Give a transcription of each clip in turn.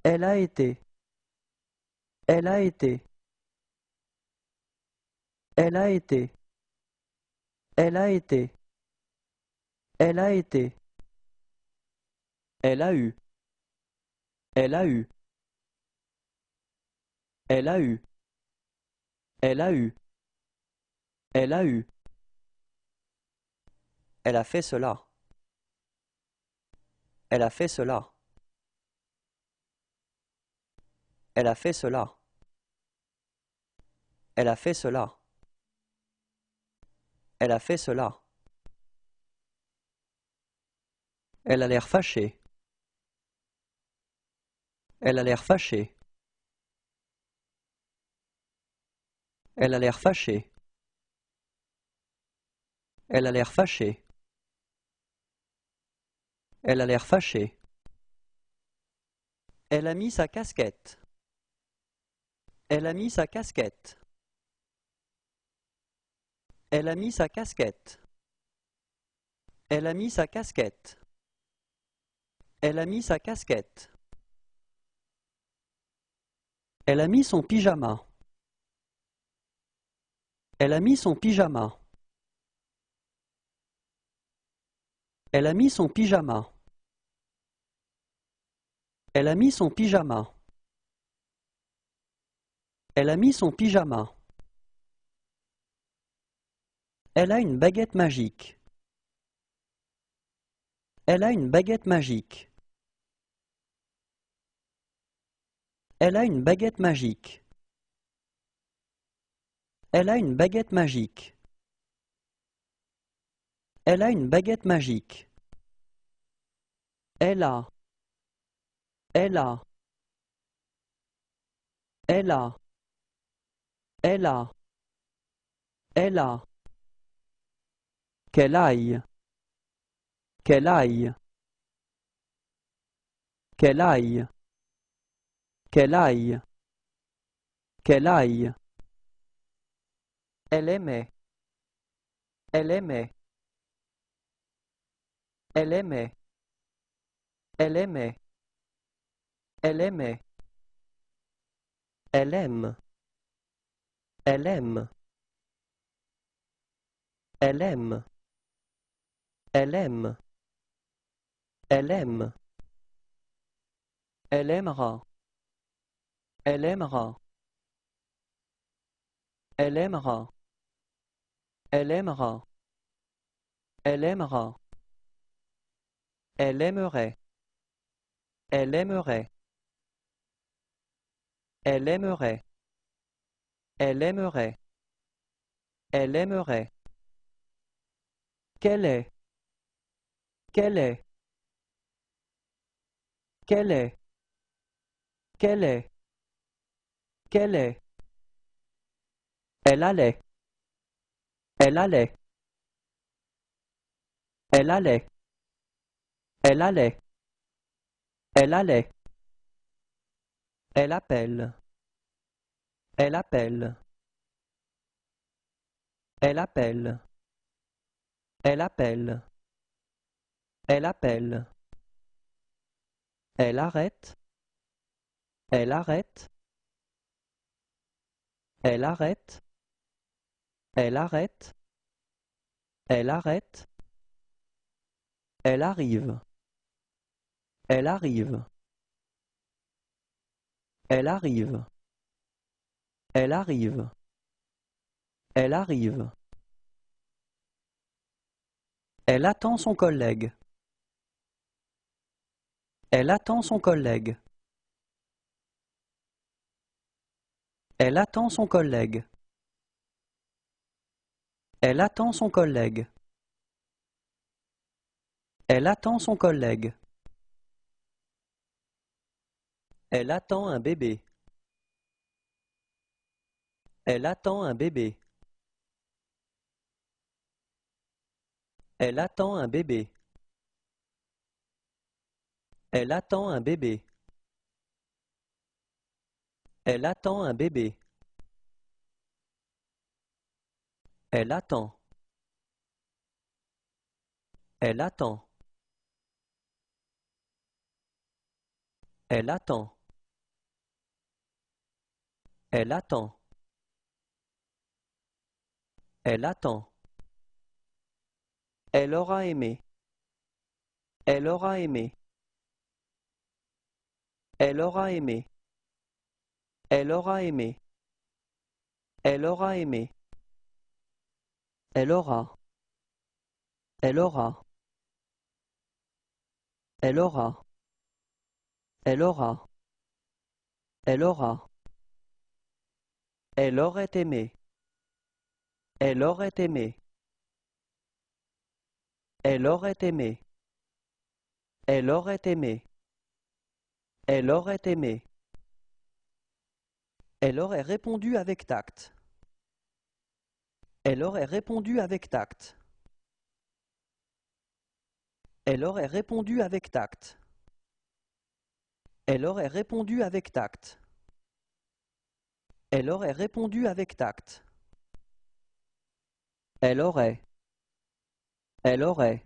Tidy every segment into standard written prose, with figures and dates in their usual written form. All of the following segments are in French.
Elle a été. Elle a été. Elle a été. Elle a été. Elle a été. Elle a eu. Elle a eu. Elle a eu. Elle a eu. Elle a eu. Elle a fait cela. Elle a fait cela. Elle a fait cela. Elle a fait cela. Elle a fait cela. Elle a l'air fâchée. Elle a l'air fâchée. Elle a l'air fâchée. Elle a l'air fâchée. Elle a l'air fâchée. Elle a mis sa casquette. Elle a mis sa casquette. Elle a mis sa casquette. Elle a mis sa casquette. Elle a mis sa casquette. Elle a mis son pyjama. Elle a mis son pyjama. Elle a mis son pyjama. Elle a mis son pyjama. Elle a mis son pyjama. Elle a une baguette magique. Elle a une baguette magique. Elle a une baguette magique. Elle a une baguette magique. Elle a une baguette magique. Elle a. Elle a. Elle a. Elle a. Elle a. Qu'elle aille. Qu'elle aille. Qu'elle aille. Qu'elle aille. Qu'elle aille. Elle aimait. Elle aimait. Elle aimait. Elle aimait. Elle aimait. Elle aime. Elle aime. Elle aime. Elle aime. Elle aime. Elle aimera. Elle aimera. Elle aimera. Elle aimera. Elle aimera. Elle aimerait. Elle aimerait. Elle aimerait. Elle aimerait. Elle aimerait. Quelle est? Quelle est? Quelle est? Quelle est? Quelle est? Elle allait. Elle allait. Elle allait. Elle allait. Elle allait. Elle appelle. Elle appelle. Elle appelle. Elle appelle. Elle appelle. Elle arrête. Elle arrête. Elle arrête. Elle arrête. Elle arrête. Elle arrive. Elle arrive. Elle arrive. Elle arrive. Elle arrive. Elle attend son collègue. Elle attend son collègue. Elle attend son collègue. Elle attend son collègue. Elle attend son collègue. Elle attend un bébé. Elle attend un bébé. Elle attend un bébé. Elle attend un bébé. Elle attend un bébé. Elle attend. Elle attend. Elle attend. Elle attend. Elle attend. Elle aura aimé. Elle aura aimé. Elle aura aimé. Elle aura aimé. Elle aura aimé. Elle aura. Elle aura. Elle aura. Elle aura. Elle aura. Elle aurait aimé. Elle aurait aimé. Elle aurait aimé. Elle aurait aimé. Elle aurait aimé. Elle aurait répondu avec tact. Elle aurait répondu avec tact. Elle aurait répondu avec tact. Elle aurait répondu avec tact. Elle aurait répondu avec tact. Elle aurait. Elle aurait.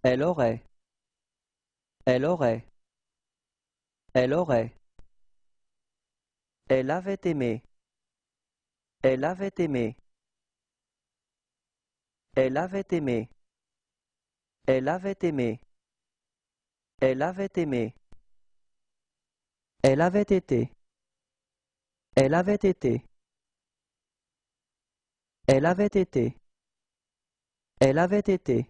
Elle aurait. Elle aurait. Elle aurait. Elle avait aimé. Elle avait aimé. Elle avait aimé. Elle avait aimé. Elle avait aimé. Elle avait été. Elle avait été. Elle avait été. Elle avait été.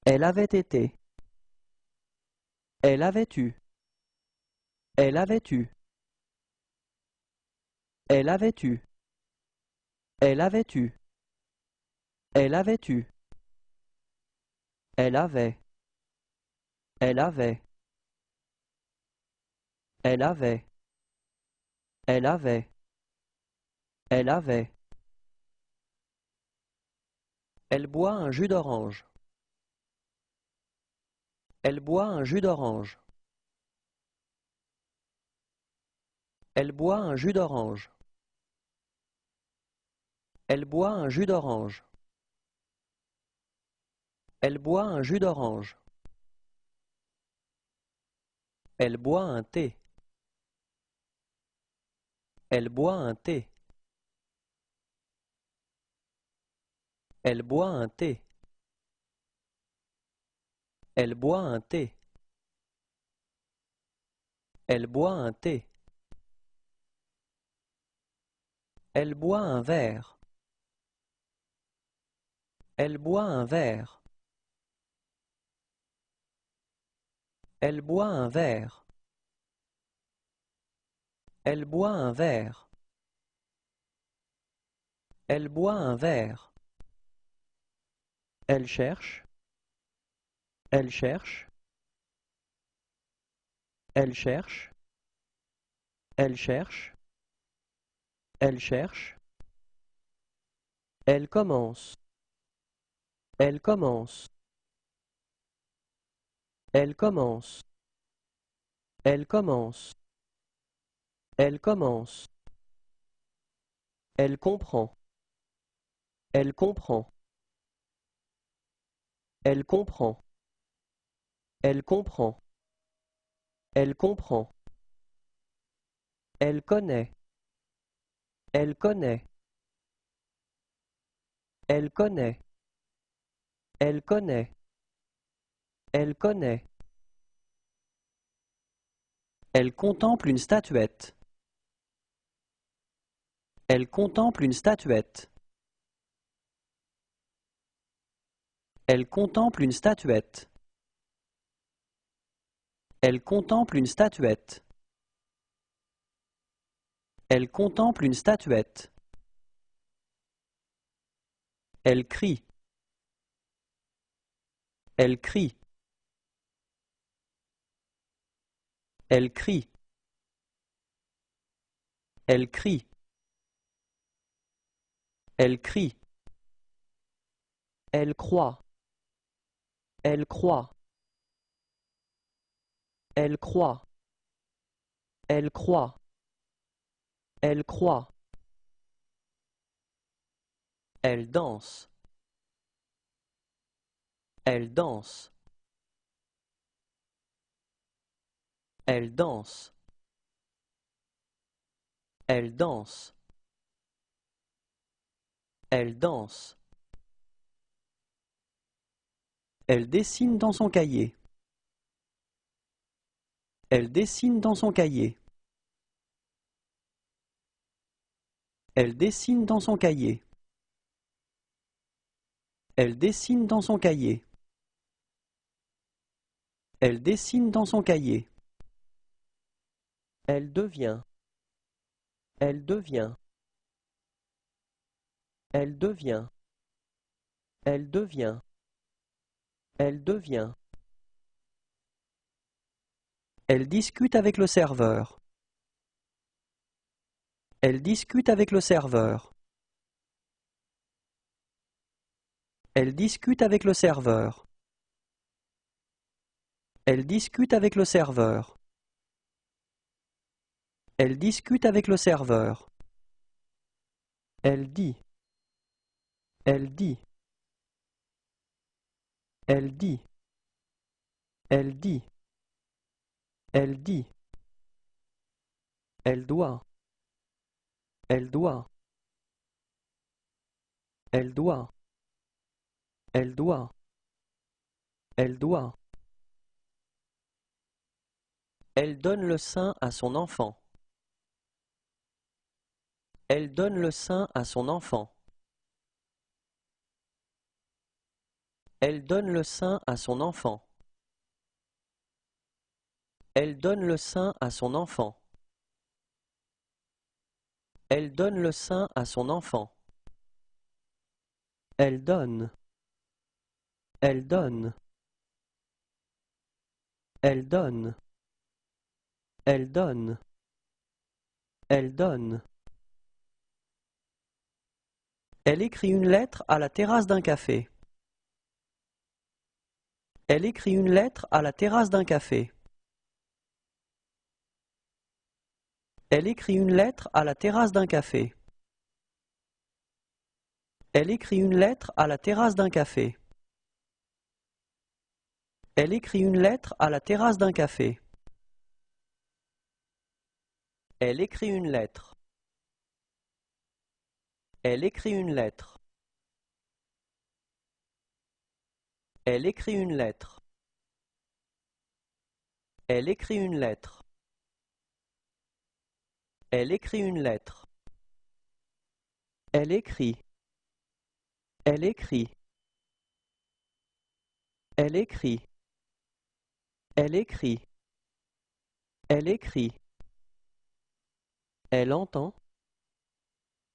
Elle avait été. Elle avait eu. Elle avait eu. Elle avait eu. Elle avait eu. Elle avait eu. Elle avait. Elle avait. Elle avait. Elle avait. Elle avait. Elle boit un jus d'orange. Elle boit un jus d'orange. Elle boit un jus d'orange. Elle boit un jus d'orange. Elle boit un jus d'orange. Elle boit un thé. Elle boit un thé. Elle boit un thé. Elle boit un thé. Elle boit un thé. Elle boit un verre. Elle boit un verre. Elle boit un verre. Elle boit un verre. Elle boit un verre. Elle cherche. Elle cherche. Elle cherche. Elle cherche. Elle cherche. Elle commence. Elle commence. Elle commence. Elle commence. Elle commence. Elle comprend. Elle comprend. Elle comprend. Elle comprend. Elle comprend. Elle connaît. Elle connaît. Elle connaît. Elle connaît. Elle connaît. Elle contemple une statuette. Elle contemple une statuette. Elle contemple une statuette. Elle contemple une statuette. Elle contemple une statuette. Elle crie. Elle crie. Elle crie. Elle crie. Elle crie. Elle croit. Elle croit. Elle croit. Elle croit. Elle croit. Elle danse. Elle danse. Elle danse. Elle danse. Elle danse. Elle dessine dans son cahier. Elle dessine dans son cahier. Elle dessine dans son cahier. Elle dessine dans son cahier. Elle dessine dans son cahier. Elle devient. Elle devient. Elle devient. Elle devient. Elle devient. Elle discute avec le serveur. Elle discute avec le serveur. Elle discute avec le serveur. Elle discute avec le serveur. Elle discute avec le serveur. Elle dit. Elle dit. Elle dit. Elle dit. Elle dit. Elle doit. Elle doit. Elle doit. Elle doit. Elle doit. Elle donne le sein à son enfant. Elle donne le sein à son enfant. Elle donne le sein à son enfant. Elle donne le sein à son enfant. Elle donne le sein à son enfant. Elle donne. Elle donne. Elle donne. Elle donne. Elle donne. Elle écrit une lettre à la terrasse d'un café. Elle écrit une lettre à la terrasse d'un café. Elle écrit une lettre à la terrasse d'un café. Elle écrit une lettre à la terrasse d'un café. Elle écrit une lettre à la terrasse d'un café. Elle écrit une lettre. Elle écrit une lettre. Elle écrit une lettre. Elle écrit une lettre. Elle écrit une lettre. Elle écrit. Elle écrit. Elle écrit. Elle écrit. Elle écrit. Elle entend.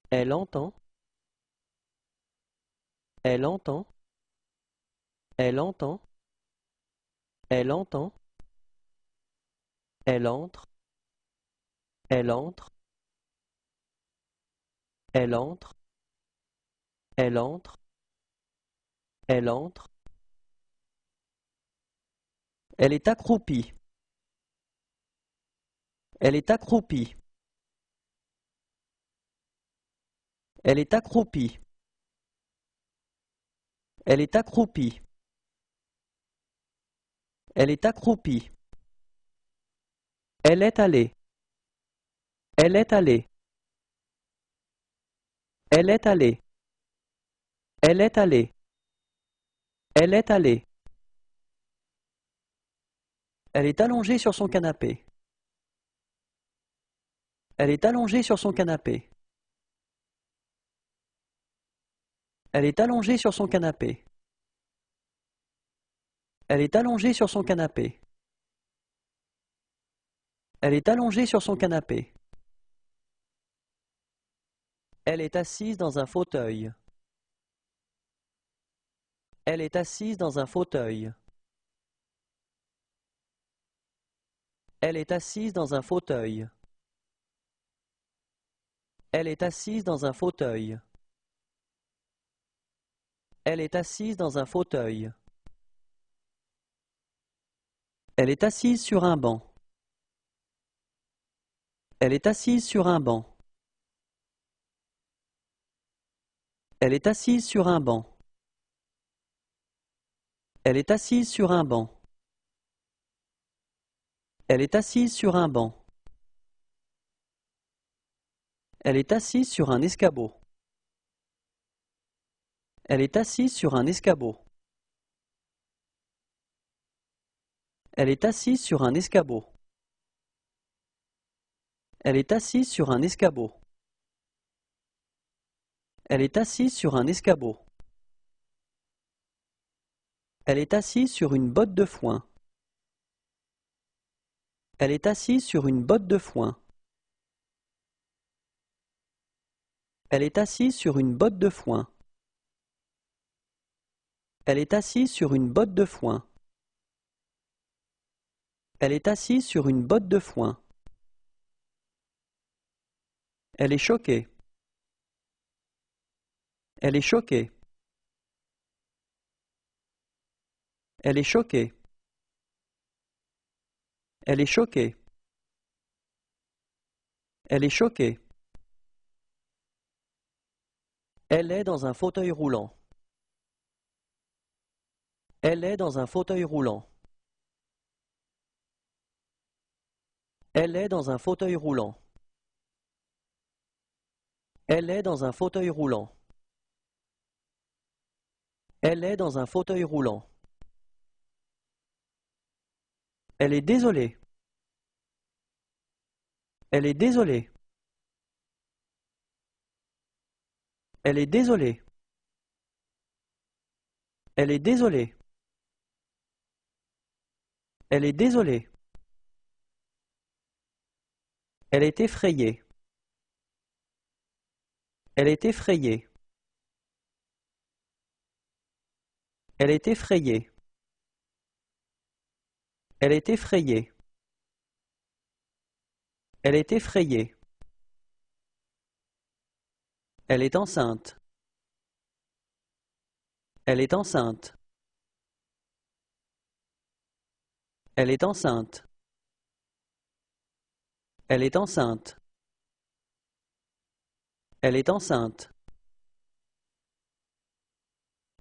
Elle entend. Elle entend. Elle entend. Elle entend. Elle entre. Elle entre. Elle entre. Elle entre. Elle entre. Elle est accroupie. Elle est accroupie. Elle est accroupie. Elle est accroupie. Elle est accroupie. Elle est allée. Elle est allée. Elle est allée. Elle est allée. Elle est allée. Elle est allongée sur son canapé. Elle est allongée sur son canapé. Elle est allongée sur son canapé. Elle est allongée sur son canapé. Elle est allongée sur son canapé. Elle est assise dans un fauteuil. Elle est assise dans un fauteuil. Elle est assise dans un fauteuil. Elle est assise dans un fauteuil. Elle est assise dans un fauteuil. Elle est assise sur un banc. Elle est assise sur un banc. Elle est assise sur un banc. Elle est assise sur un banc. Elle est assise sur un banc. Elle est assise sur un escabeau. Elle est assise sur un escabeau. Elle est assise sur un escabeau. Elle est assise sur un escabeau. Elle est assise sur un escabeau. Elle est assise sur une botte de foin. Elle est assise sur une botte de foin. Elle est assise sur une botte de foin. Elle est assise sur une botte de foin. Elle est assise sur une botte de foin. Elle est choquée. Elle est choquée. Elle est choquée. Elle est choquée. Elle est choquée. Elle est dans un fauteuil roulant. Elle est dans un fauteuil roulant. Elle est dans un fauteuil roulant. Elle est dans un fauteuil roulant. Elle est dans un fauteuil roulant. Elle est désolée. Elle est désolée. Elle est désolée. Elle est désolée. Elle est désolée. Elle est effrayée. Elle est effrayée. Elle est effrayée. Elle est effrayée. Elle est effrayée. Elle est enceinte. Elle est enceinte. Elle est enceinte. Elle est enceinte. Elle est enceinte.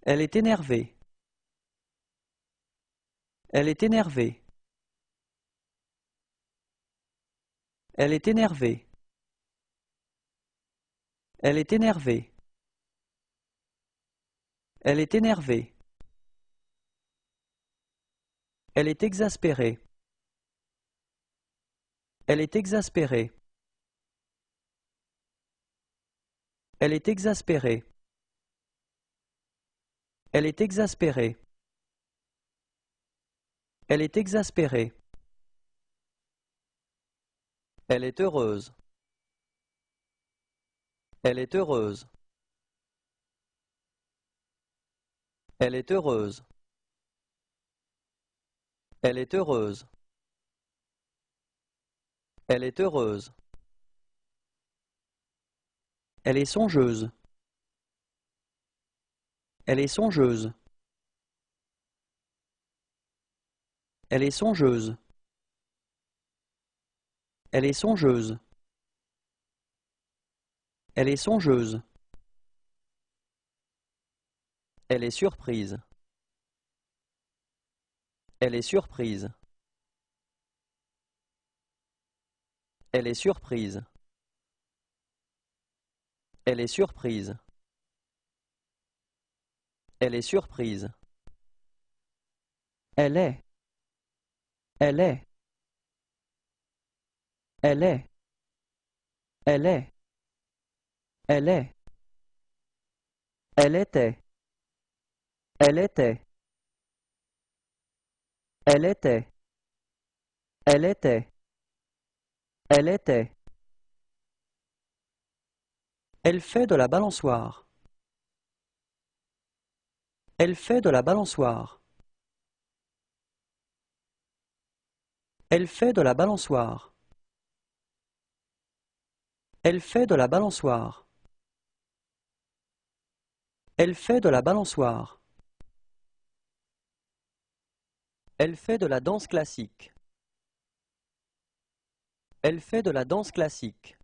Elle est énervée. Elle est énervée. Elle est énervée. Elle est énervée. Elle est énervée. Elle est exaspérée. Elle est exaspérée. Elle est exaspérée. Elle est exaspérée. Elle est exaspérée. Elle est heureuse. Elle est heureuse. Elle est heureuse. Elle est heureuse. Elle est heureuse. Elle est songeuse. Elle est songeuse. Elle est songeuse. Elle est songeuse. Elle est songeuse. Elle est surprise. Elle est surprise. Elle est surprise. Elle est surprise. Elle est surprise. Elle est. Elle est. Elle est. Elle est. Elle est. Elle était. Elle était. Elle était. Elle était. Elle était. Elle fait de la balançoire. Elle fait de la balançoire. Elle fait de la balançoire. Elle fait de la balançoire. Elle fait de la balançoire. Elle fait de la danse classique. Elle fait de la danse classique.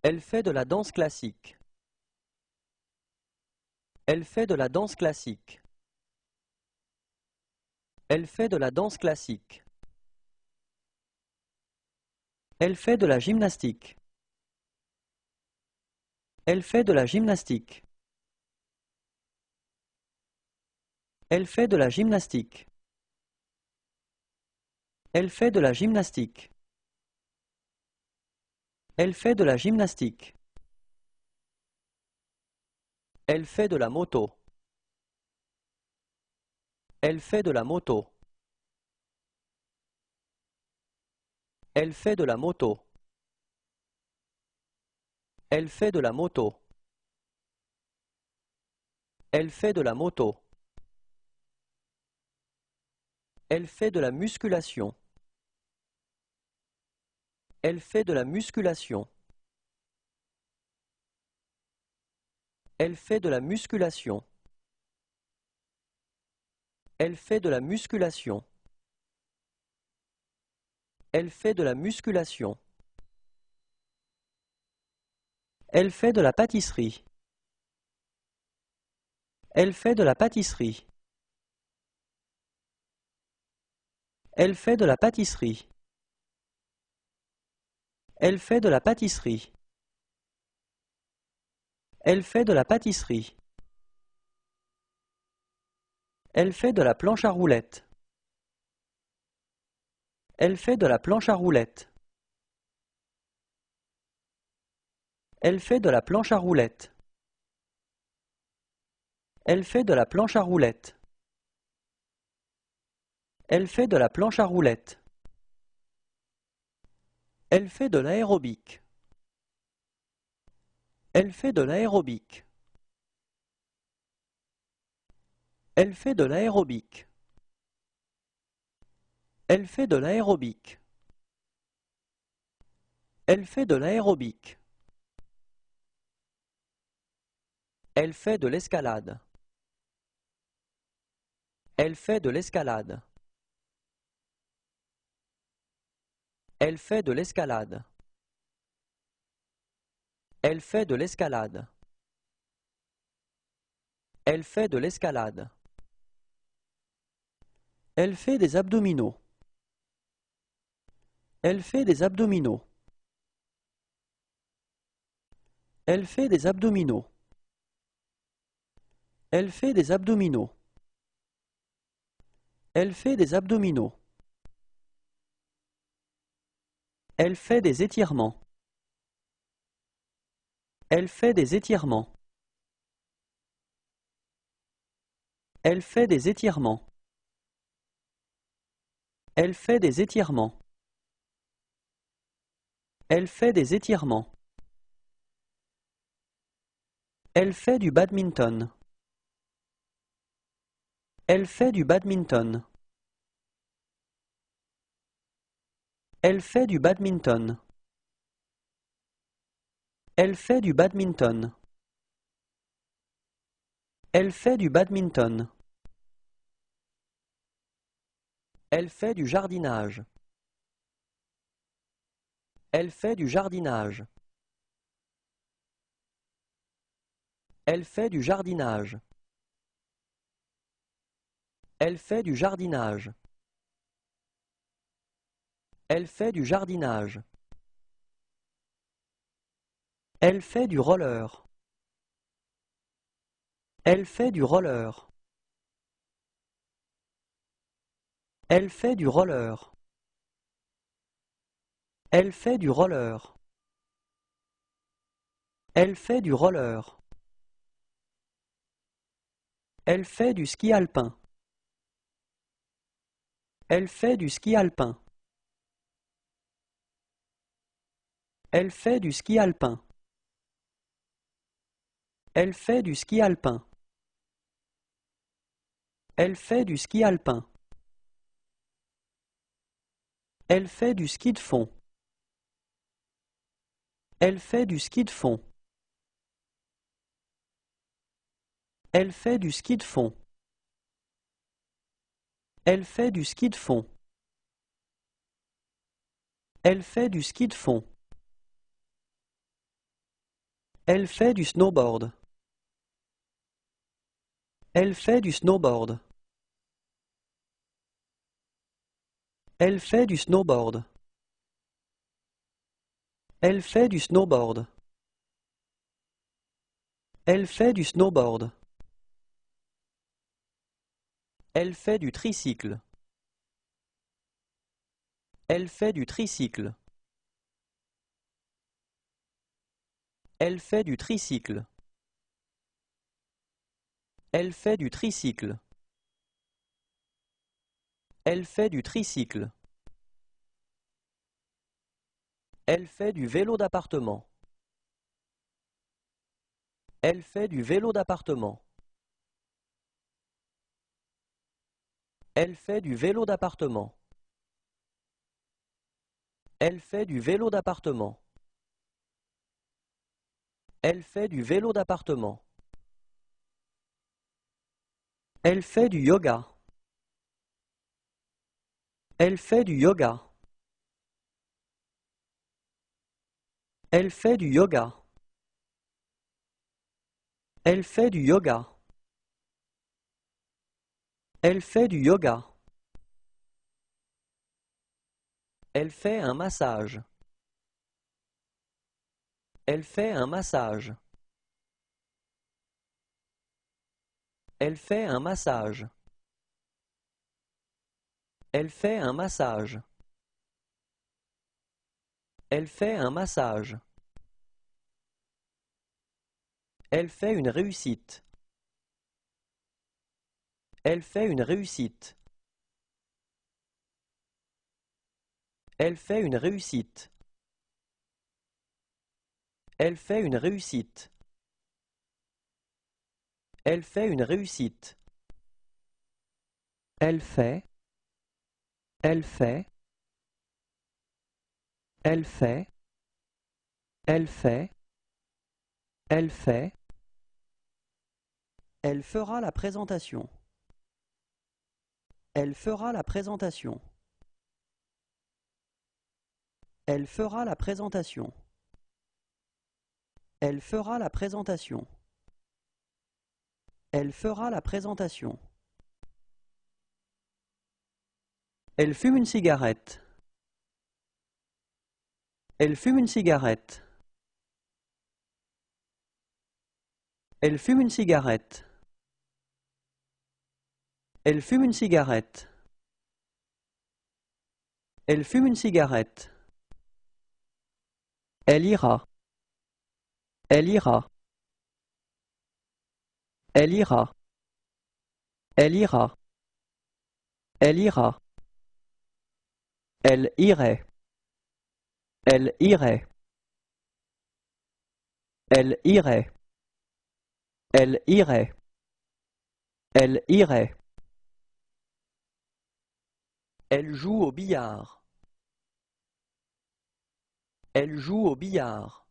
Elle fait de la danse classique. Elle fait de la danse classique. Elle fait de la danse classique. Elle fait de la gymnastique. Elle fait de la gymnastique. Elle fait de la gymnastique. Elle fait de la gymnastique. Elle fait de la gymnastique. Elle fait de la moto. Elle fait de la moto. Elle fait de la moto. Elle fait de la moto. Elle fait de la moto. Elle fait de la musculation. Elle fait de la musculation. Elle fait de la musculation. Elle fait de la musculation. Elle fait de la musculation. Elle fait de la pâtisserie. Elle fait de la pâtisserie. Elle fait de la pâtisserie. Elle fait de la pâtisserie. Elle fait de la pâtisserie. Elle fait de la planche à roulettes. Elle fait de la planche à roulettes. Elle fait de la planche à roulettes. Elle fait de la planche à roulettes. Elle fait de la planche à roulettes. Elle fait de l'aérobic. Elle fait de l'aérobic. Elle fait de l'aérobic. Elle fait de l'aérobic. Elle fait de l'aérobic. Elle fait de l'escalade. Elle fait de l'escalade. Elle fait de l'escalade. Elle fait de l'escalade. Elle fait de l'escalade. Elle fait des abdominaux. Elle fait des abdominaux. Elle fait des abdominaux. Elle fait des abdominaux. Elle fait des abdominaux. Elle fait des étirements. Elle fait des étirements. Elle fait des étirements. Elle fait des étirements. Elle fait des étirements. Elle fait du badminton. Elle fait du badminton. Elle fait du badminton. Elle fait du badminton. Elle fait du badminton. Elle fait du jardinage. Elle fait du jardinage. Elle fait du jardinage. Elle fait du jardinage. Elle fait du jardinage. Elle fait du roller. Elle fait du roller. Elle fait du roller. Elle fait du roller. Elle fait du roller. Elle fait du ski alpin. Elle fait du ski alpin. Elle fait du ski alpin. Elle fait du ski alpin. Elle fait du ski alpin. Elle fait du ski de fond. Elle fait du ski de fond. Elle fait du ski de fond. Elle fait du ski de fond. Elle fait du ski de fond. Elle fait du snowboard. Elle fait du snowboard. Elle fait du snowboard. Elle fait du snowboard. Elle fait du snowboard. Elle fait du tricycle. Elle fait du tricycle. Elle fait du tricycle. Elle fait du tricycle. Elle fait du tricycle. Elle fait du vélo d'appartement. Elle fait du vélo d'appartement. Elle fait du vélo d'appartement. Elle fait du vélo d'appartement. Elle fait du vélo d'appartement. Elle fait du yoga. Elle fait du yoga. Elle fait du yoga. Elle fait du yoga. Elle fait du yoga. Elle fait un massage. Elle fait un massage. Elle fait un massage. Elle fait un massage. Elle fait un massage. Elle fait une réussite. Elle fait une réussite. Elle fait une réussite. Elle fait une réussite. Elle fait une réussite. Elle fait. Elle fait. Elle fait. Elle fait. Elle fait. Elle fera la présentation. Elle fera la présentation. Elle fera la présentation. Elle fera la présentation. Elle fera la présentation. Elle fume une cigarette. Elle fume une cigarette. Elle fume une cigarette. Elle fume une cigarette. Elle fume une cigarette. Elle ira. Elle ira. Elle ira. Elle ira. Elle ira. Elle irait. Elle irait. Elle irait. Elle irait. Elle irait. Elle joue au billard. Elle joue au billard.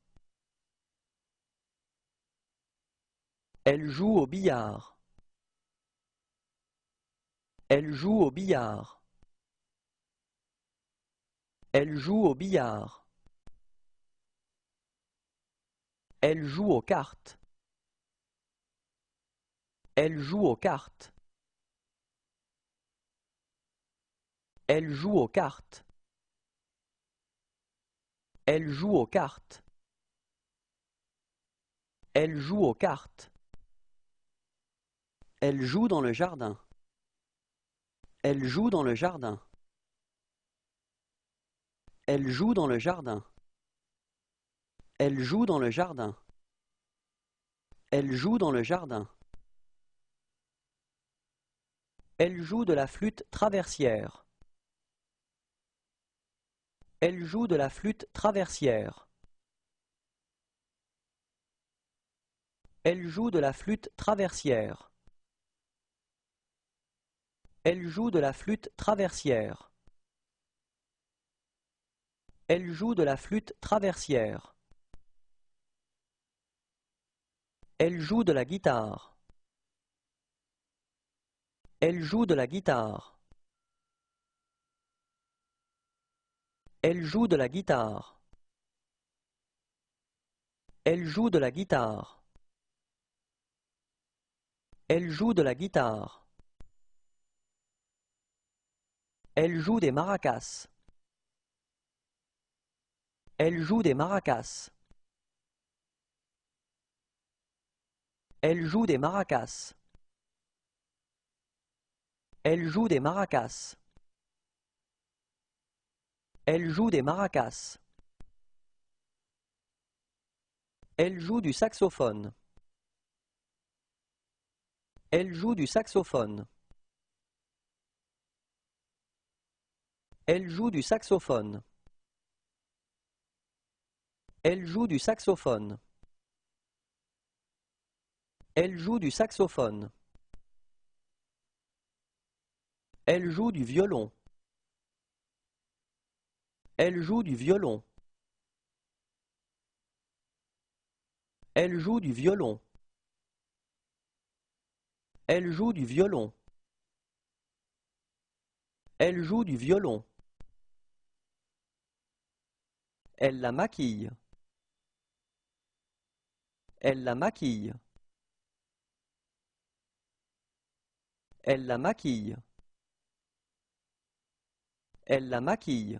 Elle joue au billard. Elle joue au billard. Elle joue au billard. Elle joue aux cartes. Elle joue aux cartes. Elle joue aux cartes. Elle joue aux cartes. Elle joue aux cartes. Elle joue dans le jardin. Elle joue dans le jardin. Elle joue dans le jardin. Elle joue dans le jardin. Elle joue dans le jardin. Elle joue de la flûte traversière. Elle joue de la flûte traversière. Elle joue de la flûte traversière. Elle joue de la flûte traversière. Elle joue de la flûte traversière. Elle joue de la guitare. Elle joue de la guitare. Elle joue de la guitare. Elle joue de la guitare. Elle joue de la guitare. Elle joue des maracas. Elle joue des maracas. Elle joue des maracas. Elle joue des maracas. Elle joue des maracas. Elle joue du saxophone. Elle joue du saxophone. Elle joue du saxophone. Elle joue du saxophone. Elle joue du saxophone. Elle joue du violon. Elle joue du violon. Elle joue du violon. Elle joue du violon. Elle joue du violon. Elle la maquille. Elle la maquille. Elle la maquille. Elle la maquille.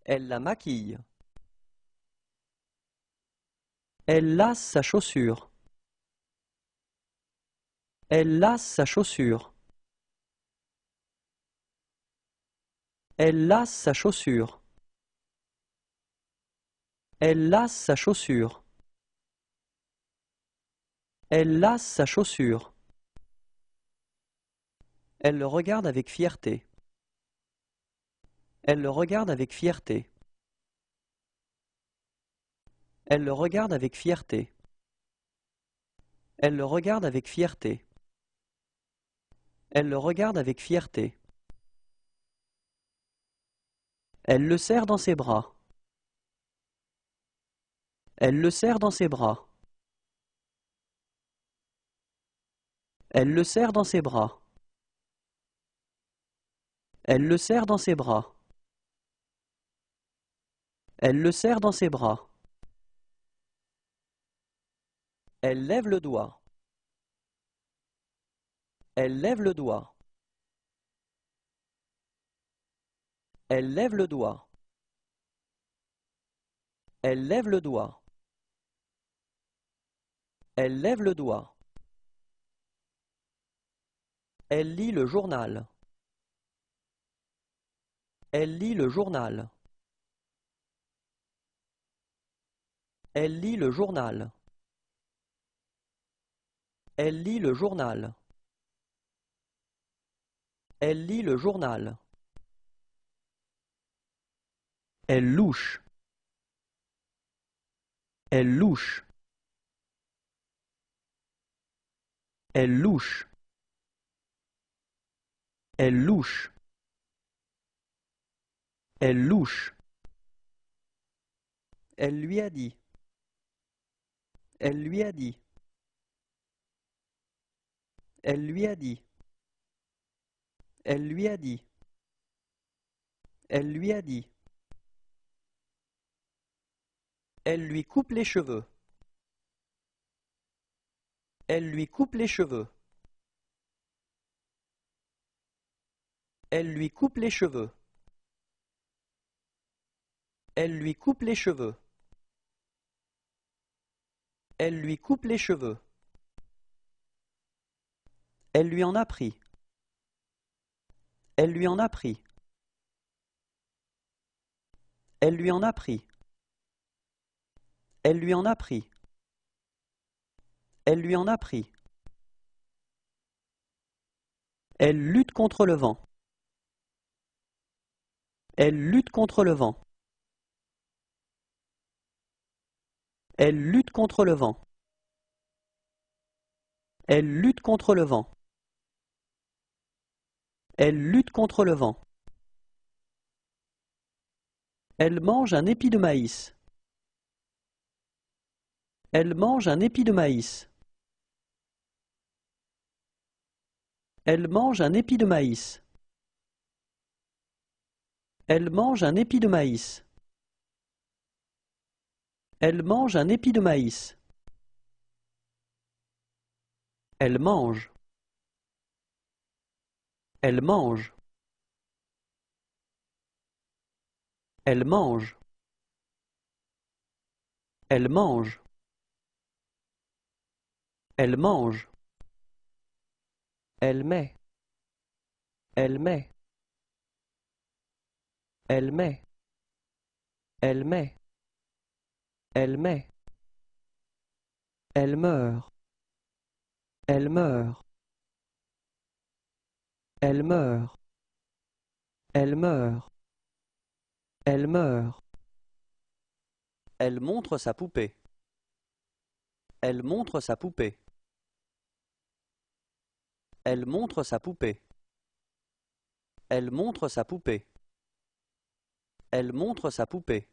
Elle la maquille. Elle lace sa chaussure. Elle lace sa chaussure. Elle lace sa chaussure. Elle lace sa chaussure. Elle lace sa chaussure. Elle le regarde avec fierté. Elle le regarde avec fierté. Elle le regarde avec fierté. Elle le regarde avec fierté. Elle le regarde avec fierté. Elle le serre dans ses bras. Elle le serre dans ses bras. Elle le serre dans ses bras. Elle le serre dans ses bras. Elle le serre dans ses bras. Elle lève le doigt. Elle lève le doigt. Elle lève le doigt. Elle lève le doigt. Elle lève le doigt. Elle lit le journal. Elle lit le journal. Elle lit le journal. Elle lit le journal. Elle lit le journal. Elle louche. Elle louche. Elle louche. Elle louche. Elle louche. Elle lui a dit. Elle lui a dit. Elle lui a dit. Elle lui a dit. Elle lui a dit. Elle lui coupe les cheveux. Elle lui coupe les cheveux. Elle lui coupe les cheveux. Elle lui coupe les cheveux. Elle lui coupe les cheveux. Elle lui en a pris. Elle lui en a pris. Elle lui en a pris. Elle lui en a pris. Elle lui en a pris. Elle lutte contre le vent. Elle lutte contre le vent. Elle lutte contre le vent. Elle lutte contre le vent. Elle lutte contre le vent. Elle mange un épi de maïs. Elle mange un épi de maïs. Elle mange un épi de maïs. Elle mange un épi de maïs. Elle mange un épi de maïs. Elle mange. Elle mange. Elle mange. Elle mange. Elle mange. Elle met. Elle met. Elle met. Elle met. Elle met. Elle meurt. Elle meurt. Elle meurt. Elle meurt. Elle meurt. Elle montre sa poupée. Elle montre sa poupée. Elle montre sa poupée. Elle montre sa poupée. Elle montre sa poupée.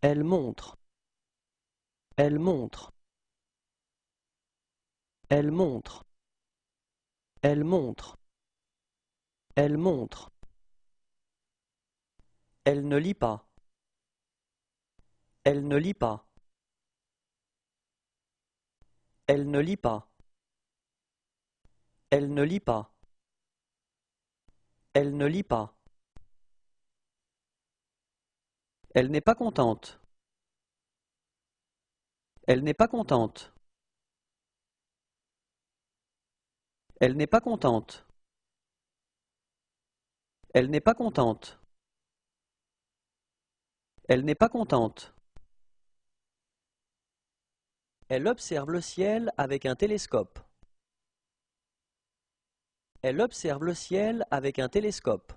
Elle montre. Elle montre. Elle montre. Elle montre. Elle montre. Elle ne lit pas. Elle ne lit pas. Elle ne lit pas. Elle ne lit pas. Elle ne lit pas. Elle n'est pas contente. Elle n'est pas contente. Elle n'est pas contente. Elle n'est pas contente. Elle n'est pas contente. Elle observe le ciel avec un télescope. Elle observe le ciel avec un télescope.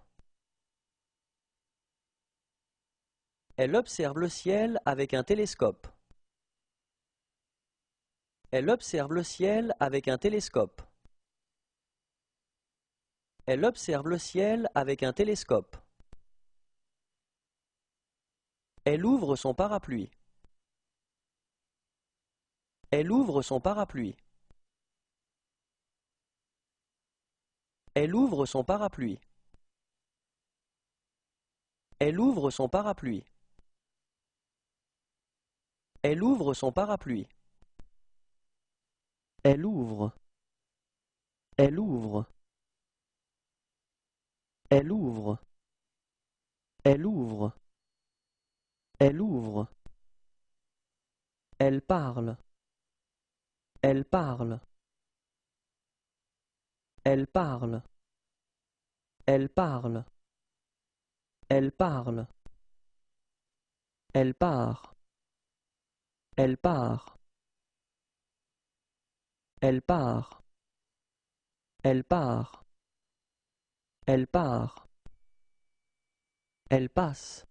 Elle observe le ciel avec un télescope. Elle observe le ciel avec un télescope. Elle observe le ciel avec un télescope. Elle ouvre son parapluie. Elle ouvre son parapluie. Elle ouvre son parapluie. Elle ouvre son parapluie. Elle ouvre son parapluie. Elle ouvre. Elle ouvre. Elle ouvre. Elle ouvre. Elle ouvre. Elle parle. Elle parle. Elle parle. Elle parle. Elle parle. Elle part. Elle part. Elle part. Elle part. Elle part. Elle passe.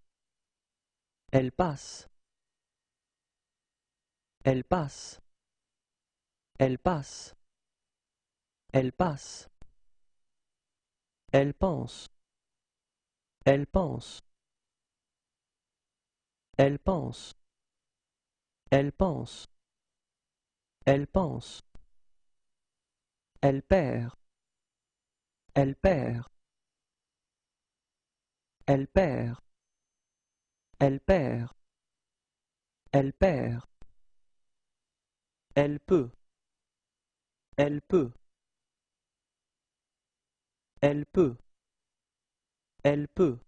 Elle passe. Elle passe. Elle passe. Elle passe. Elle pense. Elle pense. Elle pense. Elle pense. Elle pense. Elle perd. Elle perd. Elle perd. Elle perd. Elle perd. Elle peut. Elle peut. Elle peut. Elle peut.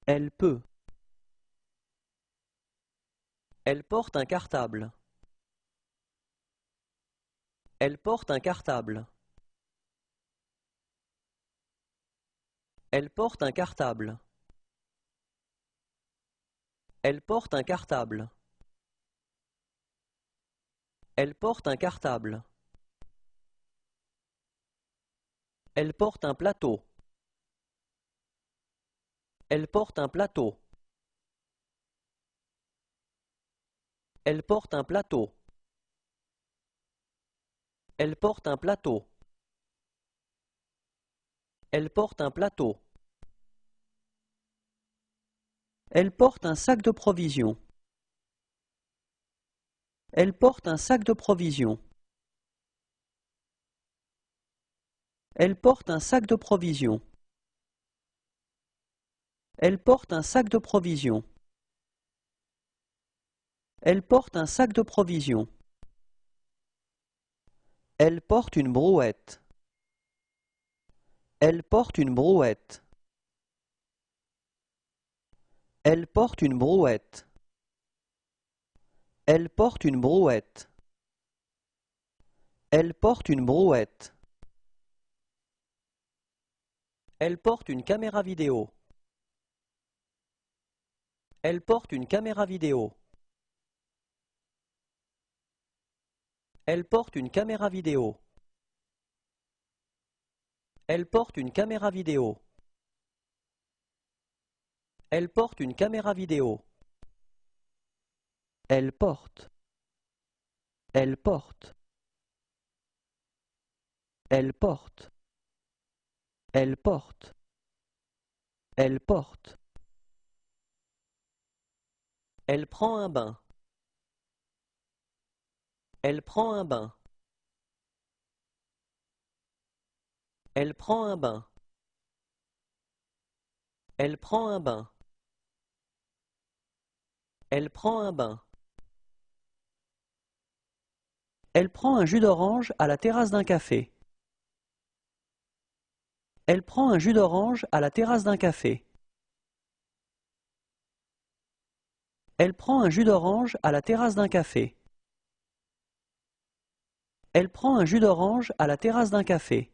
Elle peut. Elle porte un cartable. Elle porte un cartable. Elle porte un cartable. Elle porte un cartable. Elle porte un cartable. Elle porte un plateau. Elle porte un plateau. Elle porte un plateau. Elle porte un plateau. Elle porte un plateau. Elle porte un sac de provisions. Elle porte un sac de provisions. Elle porte un sac de provisions. Elle porte un sac de provisions. Elle porte un sac de provisions. Elle porte une brouette. Elle porte une brouette. Elle porte une brouette. Elle porte une brouette. Elle porte une brouette. Elle porte une caméra vidéo. Elle porte une caméra vidéo. Elle porte une caméra vidéo. Elle porte une caméra vidéo. Elle porte une caméra vidéo. Elle porte. Elle porte. Elle porte. Elle porte. Elle porte. Elle prend un bain. Elle prend un bain. Elle prend un bain. Elle prend un bain. Elle prend un bain. Elle prend un jus d'orange à la terrasse d'un café. Elle prend un jus d'orange à la terrasse d'un café. Elle prend un jus d'orange à la terrasse d'un café. Elle prend un jus d'orange à la terrasse d'un café.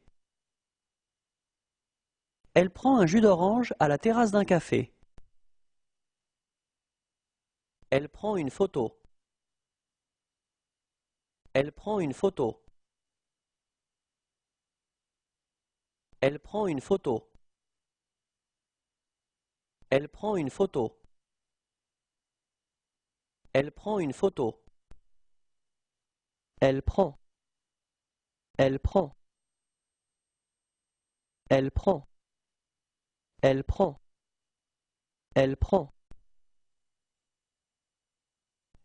Elle prend un jus d'orange à la terrasse d'un café. Elle prend une photo. Elle prend une photo. Elle prend une photo. Elle prend une photo. Elle prend une photo. Elle prend. Elle prend. Elle prend. Elle prend. Elle prend.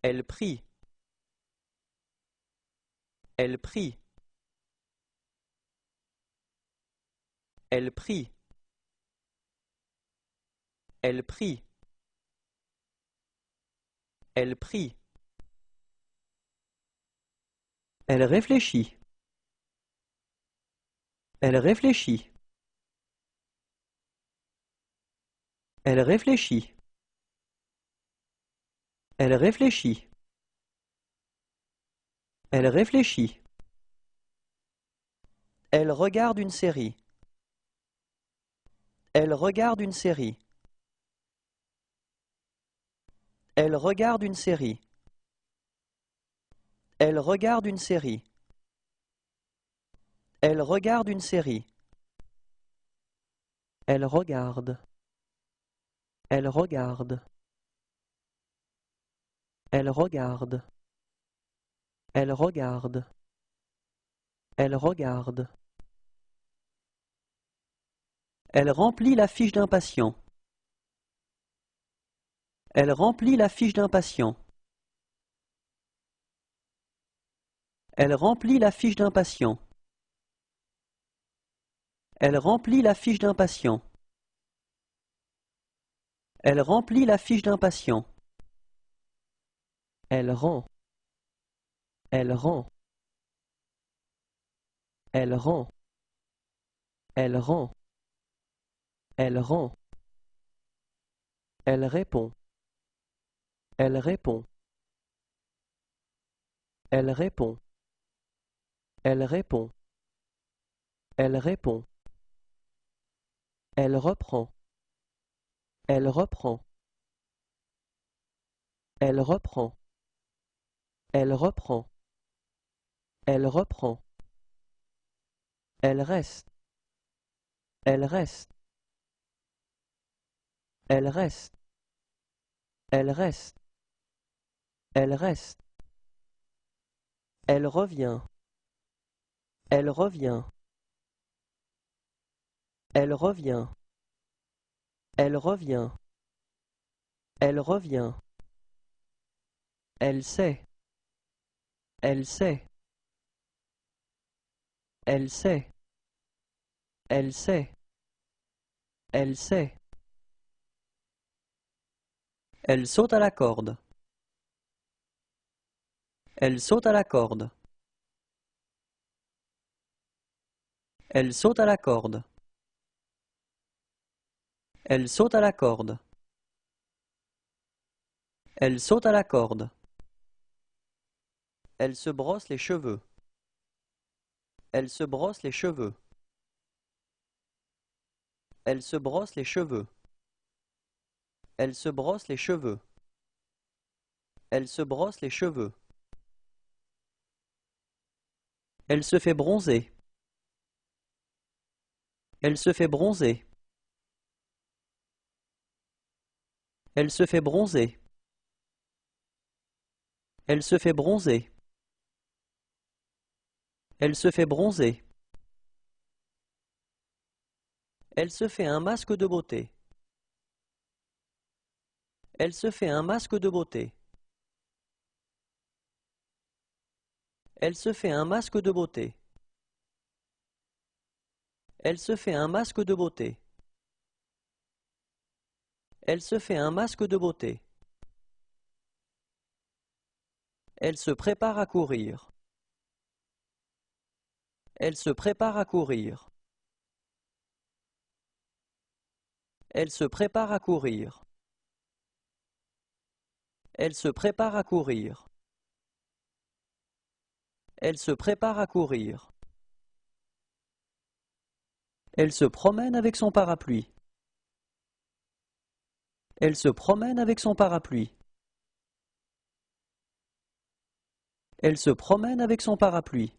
Elle prie. Elle prie. Elle prie. Elle prie. Elle prie. Elle réfléchit. Elle réfléchit. Elle réfléchit. Elle réfléchit. Elle réfléchit. Elle regarde une série. Elle regarde une série. Elle regarde une série. Elle regarde une série. Elle regarde une série. Elle regarde. Elle regarde. Elle regarde. Elle regarde. Elle regarde. Elle remplit la fiche d'un patient. Elle remplit la fiche d'un patient. Elle remplit la fiche d'un patient. Elle remplit la fiche d'un patient. Elle remplit la fiche d'un patient. Elle rend. Elle rend. Elle rend. Elle rend. Elle rend. Elle répond. Elle répond. Elle répond. Elle répond. Elle répond. Elle reprend. Elle reprend. Elle reprend. Elle reprend. Elle reprend. Elle reste. Elle reste. Elle reste. Elle reste. Elle reste. Elle revient. Elle revient. Elle revient. Elle revient. Elle revient. Elle sait. Elle sait. Elle sait. Elle sait. Elle sait. Elle saute à la corde. Elle saute à la corde. Elle saute à la corde. Elle saute à la corde. Elle saute à la corde. Elle se brosse les cheveux. Elle se brosse les cheveux. Elle se brosse les cheveux. Elle se brosse les cheveux. Elle se brosse les cheveux. Elle se fait bronzer. Elle se fait bronzer. Elle se fait bronzer. Elle se fait bronzer. Elle se fait bronzer. Elle se fait un masque de beauté. Elle se fait un masque de beauté. Elle se fait un masque de beauté. Elle se fait un masque de beauté. Elle se fait un masque de beauté. Elle se prépare à courir. Elle se prépare à courir. Elle se prépare à courir. Elle se prépare à courir. Elle se prépare à courir. Elle se promène avec son parapluie. Elle se promène avec son parapluie. Elle se promène avec son parapluie.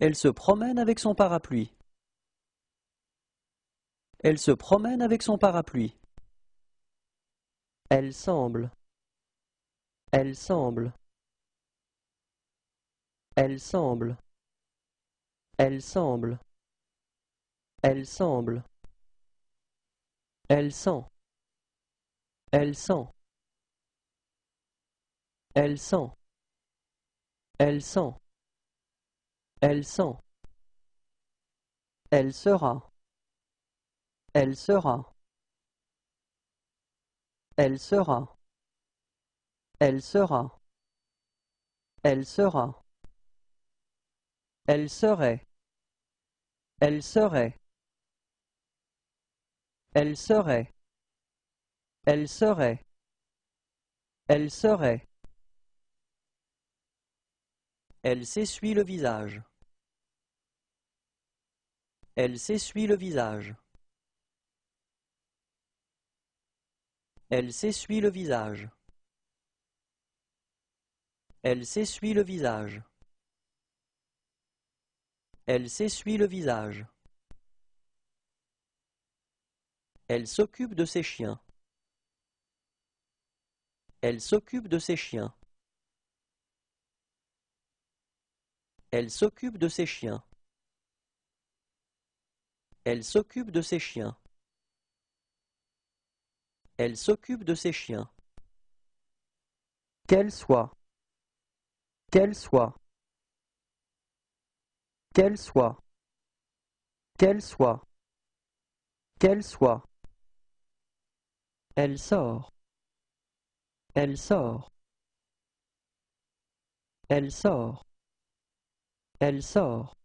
Elle se promène avec son parapluie. Elle se promène avec son parapluie. Elle semble. Elle semble. Elle semble. Elle semble. Elle semble. Elle sent. Elle sent. Elle sent. Elle sent. Elle sent. Elle sera. Elle sera. Elle sera. Elle sera. Elle sera. Elle serait. Elle serait. Elle serait. Elle serait. Elle serait. Elle s'essuie le visage. Elle s'essuie le visage. Elle s'essuie le visage. Elle s'essuie le visage. Elle s'essuie le visage. Elle s'occupe de ses chiens. Elle s'occupe de ses chiens. Elle s'occupe de ses chiens. Elle s'occupe de ses chiens. Elle s'occupe de ses chiens. Qu'elle soit. Qu'elle soit. Qu'elle soit. Qu'elle soit. Qu'elle soit. Elle sort. Elle sort. Elle sort. Elle sort.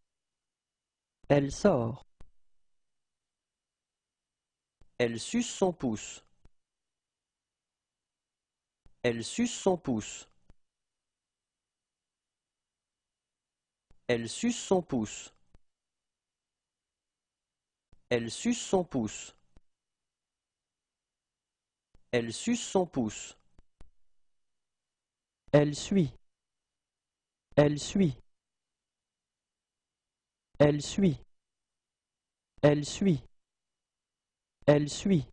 Elle sort. Elle suce son pouce. Elle suce son pouce. Elle suce son pouce. Elle suce son pouce. Elle suce son pouce. Elle suit. Elle suit. Elle suit. Elle suit. Elle suit.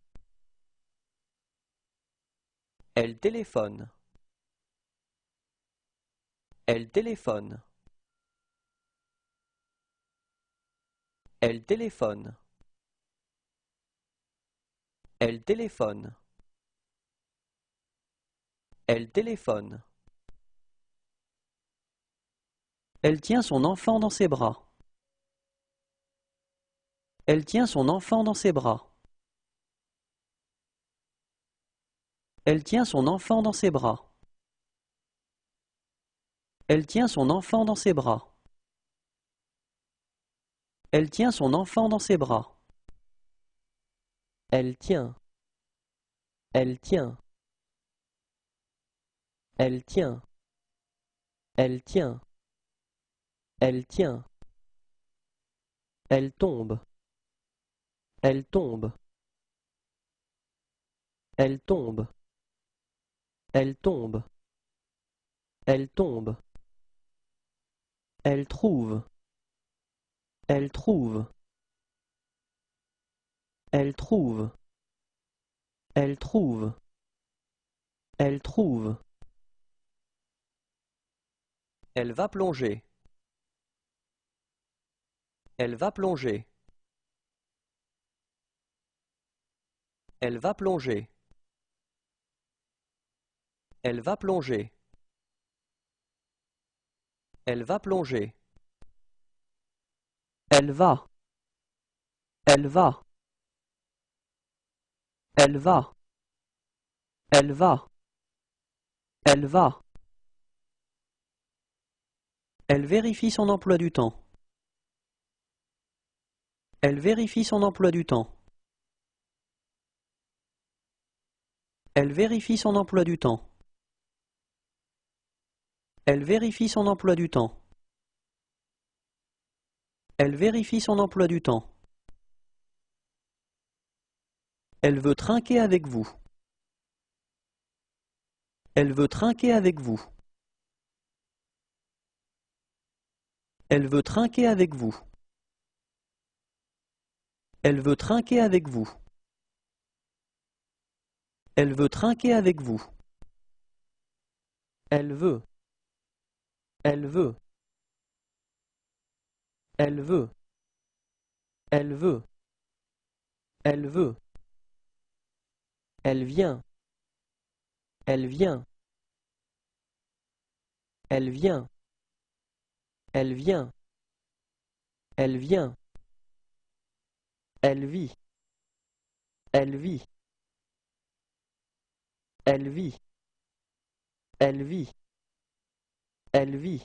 Elle téléphone. Elle téléphone. Elle téléphone. Elle téléphone. Elle téléphone. Elle tient son enfant dans ses bras. Elle tient son enfant dans ses bras. Elle tient son enfant dans ses bras. Elle tient son enfant dans ses bras. Elle tient son enfant dans ses bras. Elle tient. Elle tient. Elle tient. Elle tient. Elle tient. Elle tombe. Elle tombe. Elle tombe. Elle tombe. Elle tombe. Elle trouve. Elle trouve. Elle trouve. Elle trouve. Elle trouve. Elle va plonger. Elle va plonger. Elle va plonger. Elle va plonger. Elle va plonger. Elle va. Elle va. Elle va. Elle va. Elle va. Elle vérifie son emploi du temps. Elle vérifie son emploi du temps. Elle vérifie son emploi du temps. Elle vérifie son emploi du temps. Elle vérifie son emploi du temps. Elle veut trinquer avec vous. Elle veut trinquer avec vous. Elle veut trinquer avec vous. Elle veut trinquer avec vous. Elle veut trinquer avec vous. Elle veut. Elle veut. Elle veut. Elle veut. Elle veut. Elle vient. Elle vient. Elle vient. Elle vient. Elle vient. Elle vit. Elle vit. Elle vit. Elle vit. Elle vit.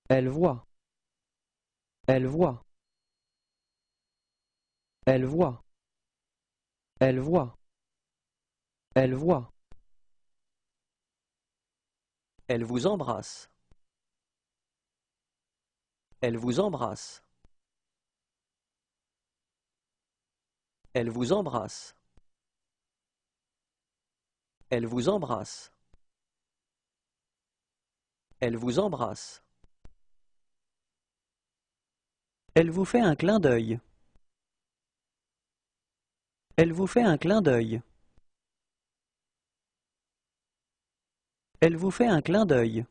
Elle voit. Elle voit. Elle voit. Elle voit. Elle voit. Elle vous embrasse. Elle vous embrasse. Elle vous embrasse. Elle vous embrasse. Elle vous embrasse. Elle vous fait un clin d'œil. Elle vous fait un clin d'œil. Elle vous fait un clin d'œil.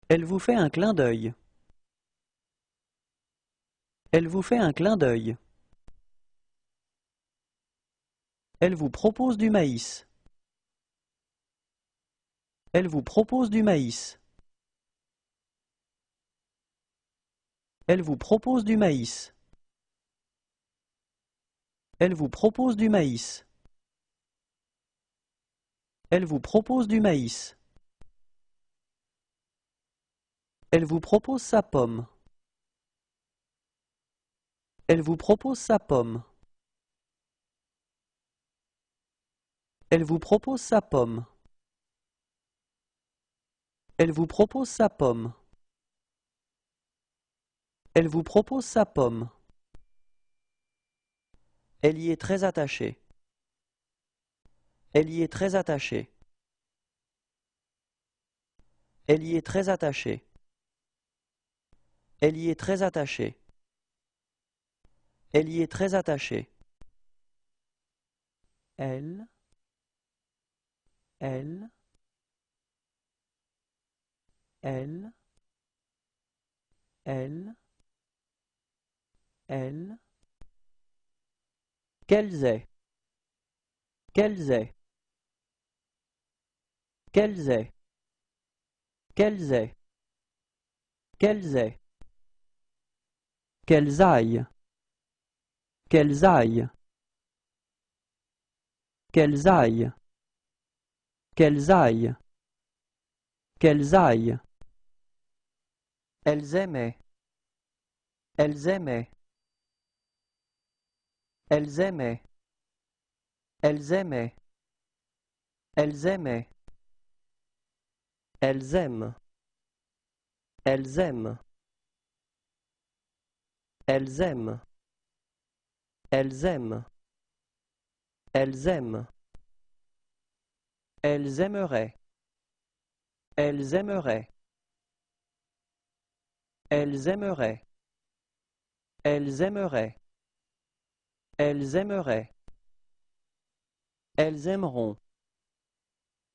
Elle vous fait un clin d'œil. Elle vous fait un clin d'œil. Elle vous propose du maïs. Elle vous propose du maïs. Elle vous propose du maïs. Elle vous propose du maïs. Elle vous propose du maïs. Elle vous propose sa pomme. Elle vous propose sa pomme. Elle vous propose sa pomme. Elle vous propose sa pomme. Elle vous propose sa pomme. Elle y est très attachée. Elle y est très attachée. Elle y est très attachée. Elle y est très attachée. Elle y est très attachée. Elle. Elle. Elle. Elle. Elle. Qu'elles aient. Qu'elles aient. Qu'elles aient. Qu'elles aient. Qu'elles aient. Qu'elles aillent. Qu'elles aillent. Qu'elles aillent. Qu'elles aillent. Qu'elles aillent. Elles aimaient. Elles aimaient. Elles aimaient. Elles aimaient. Elles aimaient. Elles aiment. Elles aiment. Elles aiment. Elles aiment. Elles aiment. Elles aimeraient. Elles aimeraient. Elles aimeraient. Elles aimeraient. Elles aimeraient. Elles aimeront.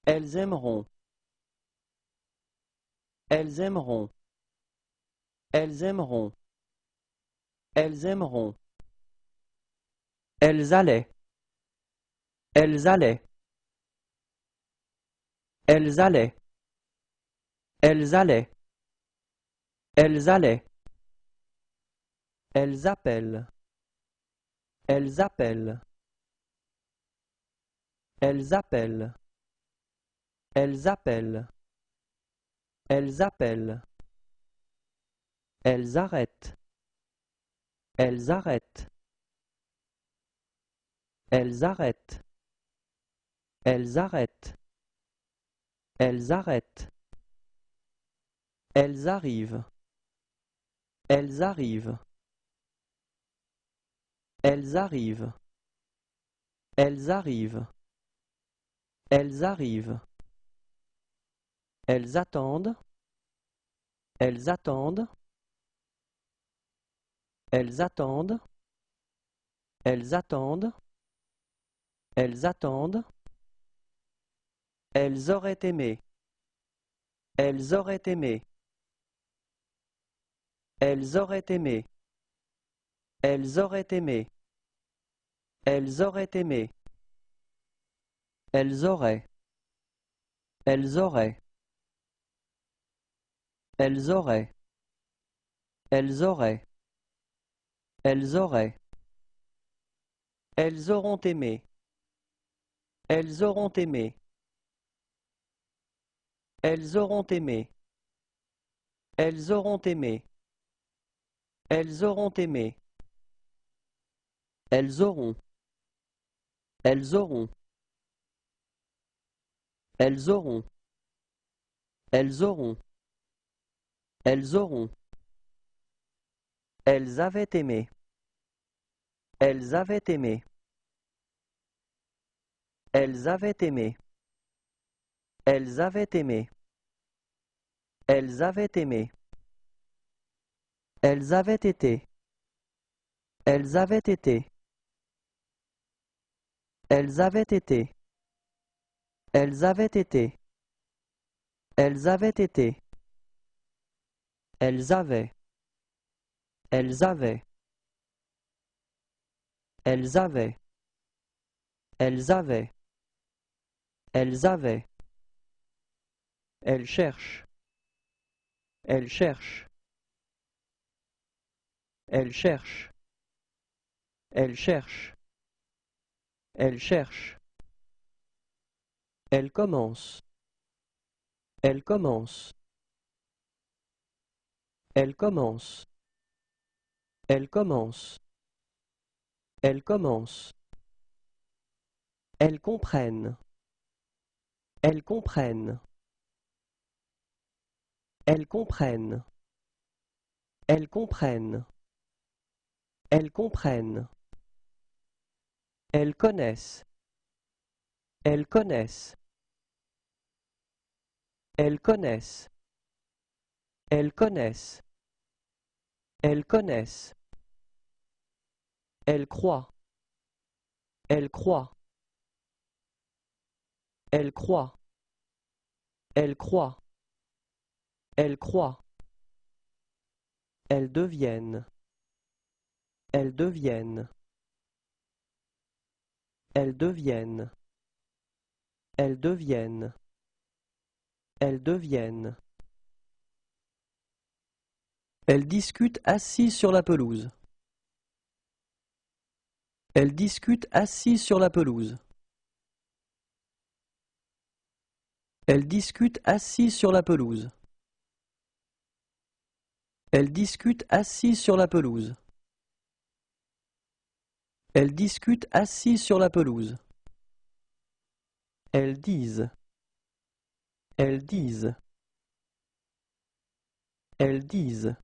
Elles aimeront. Elles aimeront. Elles aimeront. Elles aimeront. Elles allaient. Elles allaient. Elles allaient. Elles allaient. Elles allaient. Elles appellent. Elles appellent. Elles appellent. Elles appellent. Elles appellent. Elles arrêtent. Elles arrêtent. Elles arrêtent. Elles arrêtent. Elles arrêtent. Elles arrivent. Elles arrivent. Elles arrivent. Elles arrivent. Elles arrivent. Elles attendent. Elles attendent. Elles attendent. Elles attendent. Elles attendent. Elles auraient aimé. Elles auraient aimé. Elles auraient aimé. Elles auraient aimé. Elles auraient aimé. Elles auraient. Elles auraient. Elles auraient. Elles auraient. Elles auraient. Elles auront aimé. Elles auront aimé. Elles auront aimé. Elles auront aimé. Elles auront aimé. Elles auront. Elles auront. Elles auront. Elles auront. Elles auront. Elles avaient aimé. Elles avaient aimé. Elles avaient aimé. Elles avaient aimé. Elles avaient aimé. Elles avaient été. Elles avaient été. Elles avaient été. Elles avaient été. Elles avaient été. Elles avaient. Elles avaient. Elles avaient. Elles avaient. Elles avaient. Elles cherchent. Elles cherchent. Elles cherchent. Elles cherchent. Elles cherchent. Elles commencent. Elles commencent. Elles commencent. Elles commencent. Elles commencent. Elles comprennent. Elles comprennent. Elles comprennent. Elles comprennent. Elles comprennent. Elles connaissent. Elles connaissent. Elles connaissent. Elles connaissent. Elles connaissent. Elles croient. Elles croient. Elles croient. Elles croient. Elles croient. Elles deviennent. Elles deviennent. Elles deviennent. Elles deviennent. Elles deviennent. Elles discutent assises sur la pelouse. Elles discutent assises sur la pelouse. Elles discutent assises sur la pelouse. Elles discutent assises sur la pelouse. Elles discutent assises sur la pelouse. Elles disent. Elles disent. Elles disent.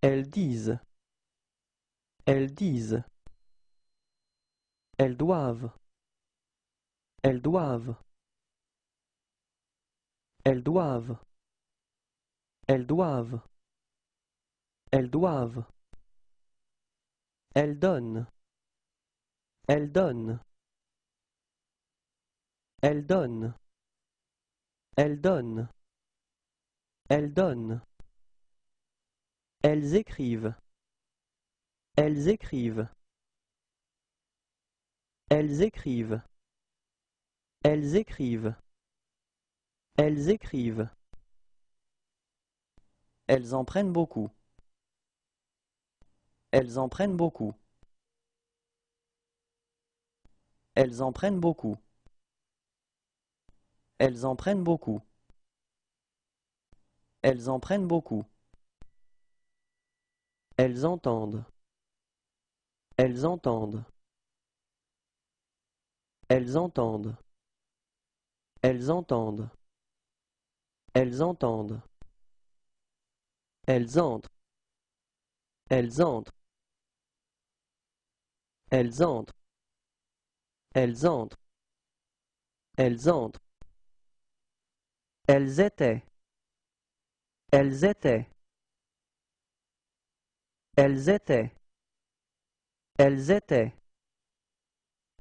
Elles disent. Elles disent. Elles doivent. Elles doivent. Elles doivent. Elles doivent. Elles doivent. Elles donnent. Elles donnent. Elles donnent. Elles donnent. Elles donnent. Elles écrivent. Elles écrivent. Elles écrivent. Elles écrivent. Elles écrivent. Elles en prennent beaucoup. Elles en prennent beaucoup. Elles en prennent beaucoup. Elles en prennent beaucoup. Elles en prennent beaucoup. Elles entendent. Elles entendent. Elles entendent. Elles entendent. Elles entendent. Elles entrent. Elles entrent. Elles entrent. Elles entrent. Elles entrent. Elles étaient. Elles étaient. Elles étaient. Elles étaient.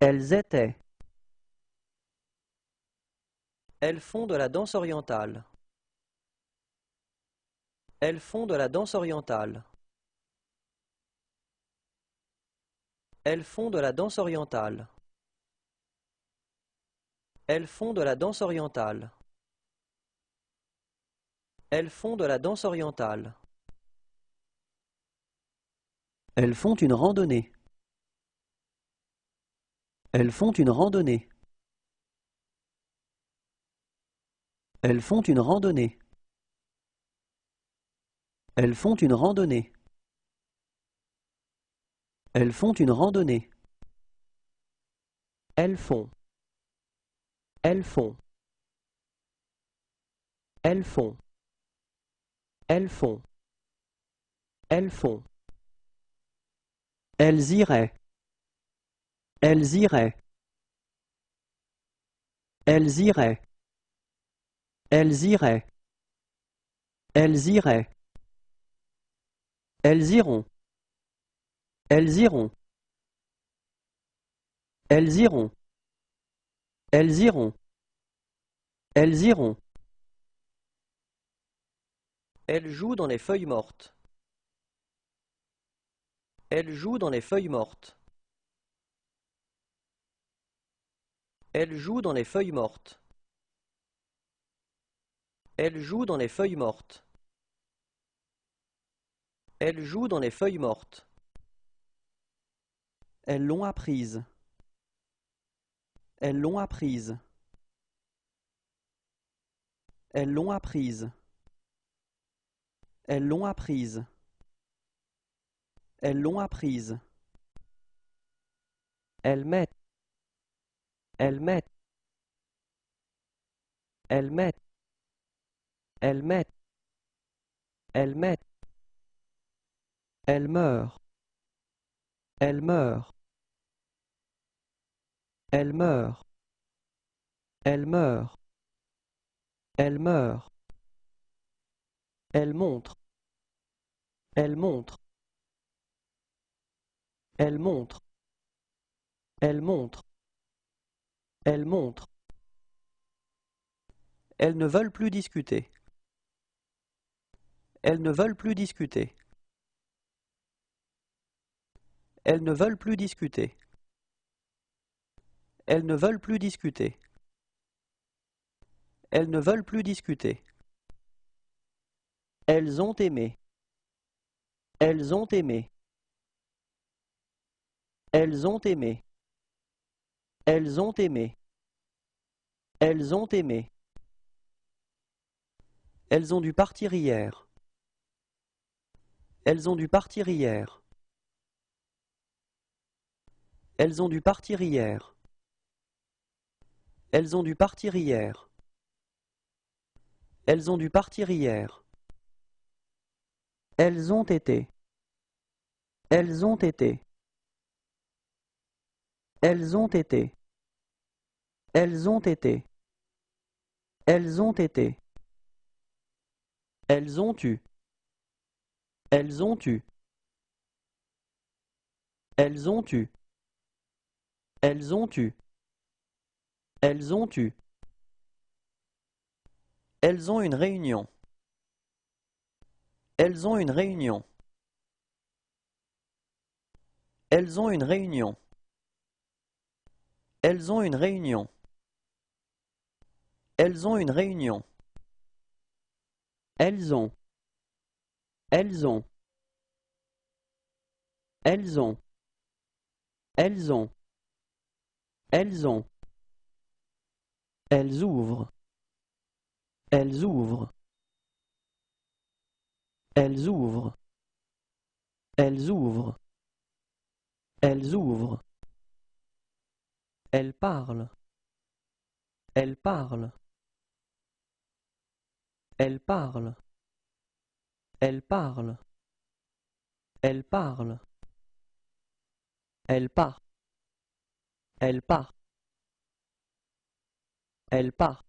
Elles étaient. Elles font de la danse orientale. Elles font de la danse orientale. Elles font de la danse orientale. Elles font de la danse orientale. Elles font de la danse orientale. Elles font une randonnée. Elles font une randonnée. Elles font une randonnée. Elles font une randonnée. Elles font une randonnée. Elles font. Elles font. Elles font. Elles font. Elles font. Elles iraient. Elles iraient. Elles iraient. Elles iraient. Elles iraient. Elles iront. Elles iront. Elles iront. Elles iront. Elles iront. Elle joue dans les feuilles mortes. Elle joue dans les feuilles mortes. Elle joue dans les feuilles mortes. Elle joue dans les feuilles mortes. Elle joue dans les feuilles mortes. Elles l'ont apprise. Elles l'ont apprise. Elles l'ont apprise. Elles l'ont apprise. Elles l'ont apprise. Elles mettent. Elles mettent. Elles mettent. Elles mettent. Elles mettent. Elles meurent. Elles meurent. Elles meurent. Elles meurent. Elles meurent. Elles montrent. Elles montrent. Elles montrent. Elles montrent. Elles montrent. Elles ne veulent plus discuter. Elles ne veulent plus discuter. Elles ne veulent plus discuter. Elles ne veulent plus discuter. Elles ne veulent plus discuter. Elles ont aimé. Elles ont aimé. Elles ont aimé. Elles ont aimé. Elles ont aimé. Elles ont dû partir hier. Elles ont dû partir hier. Elles ont dû partir hier. Elles ont dû partir hier. Elles ont dû partir hier. Elles ont été. Elles ont été. Elles ont été. Elles ont été. Elles ont été. Elles ont eu. Elles ont eu. Elles ont eu. Elles ont eu. Elles ont eu. Elles ont une réunion. Elles ont une réunion. Elles ont une réunion. Elles ont une réunion. Elles ont une réunion. Elles ont. Elles ont. Elles ont. Elles ont. Elles ont. Elles ouvrent. Elles ouvrent. Elles ouvrent. Elles ouvrent. Elles ouvrent. Elles parlent. Elles parlent. Elles parlent. Elles parlent. Elles parlent. Elles partent. Elles partent. Elles partent.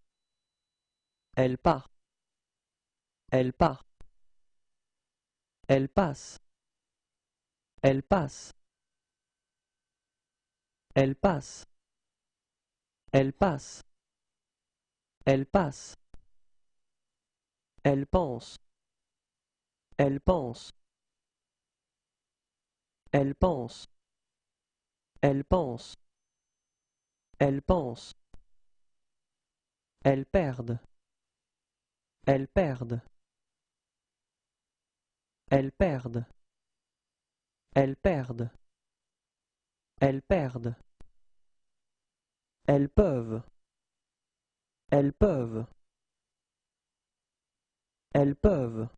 Elles partent. Elles partent. Elles passent. Elles passent. Elles passent. Elles passent. Elles passent. Elles pensent. Elles pensent. Elles pensent. Elles pensent. Elles pensent. Elles perdent. Elles perdent. Elles perdent. Elles perdent. Elles perdent. Elles peuvent. Elles peuvent. Elles peuvent.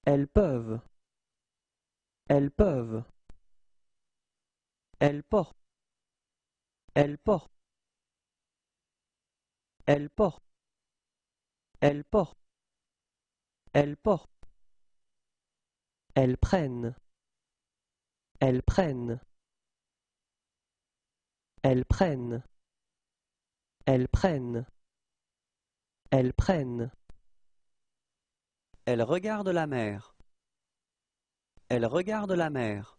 Elles peuvent. Elles peuvent. Elles portent. Elles portent. Elles portent. Elles portent. Elles portent. Elles prennent. Elles prennent. Elles prennent. Elles prennent. Elles prennent. Elles regardent la mer. Elles regardent la mer.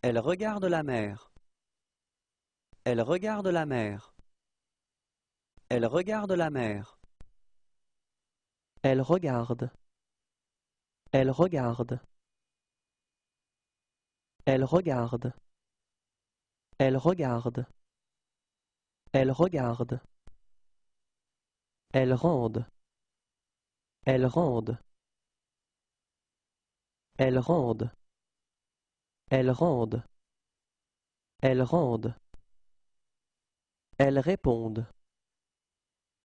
Elles regardent la mer. Elles regardent la mer. Elles regardent la mer. Elles regardent. Elles regardent. Elles regardent. Elles regardent. Elles regardent. Elles rendent. Elles rendent. Elles rendent. Elles rendent. Elles rendent. Elles répondent.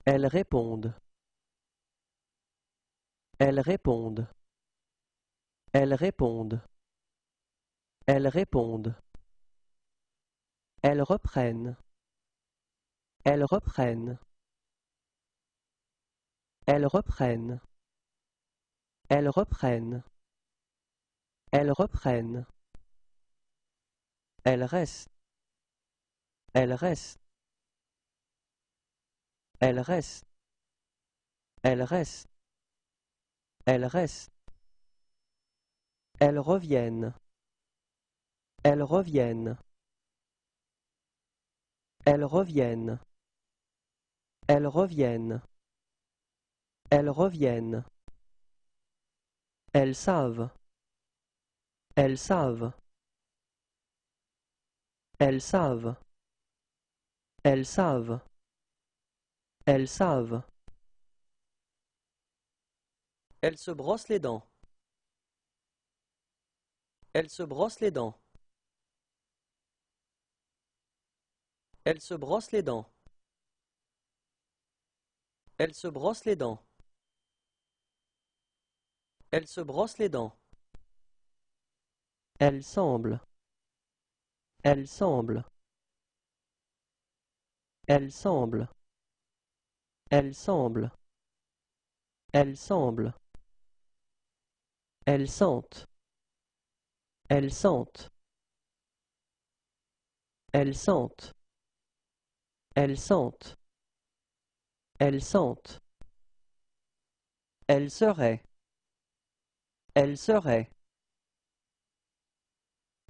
Elles répondent. Elles répondent. Elles répondent. Elles répondent. Elles reprennent. Elles reprennent. Elles reprennent. Elles reprennent. Elles reprennent. Elles restent. Elles restent. Elles restent. Elles restent. Elles restent. Elles reviennent. Elles reviennent. Elles reviennent. Elles reviennent. Elles reviennent. Elles savent. Elles savent. Elles savent. Elles savent. Elles savent. Elles se brossent les dents. Elles se brossent les dents. Elles se brossent les dents. Elles se brossent les dents. Elles se brossent les dents. Elles semblent. Elles semblent. Elle semble. Elle semble. Elle semble. Elle sente. Elle sente. Elle sente. Elle sente. Elle sente. Elle serait. Elle serait.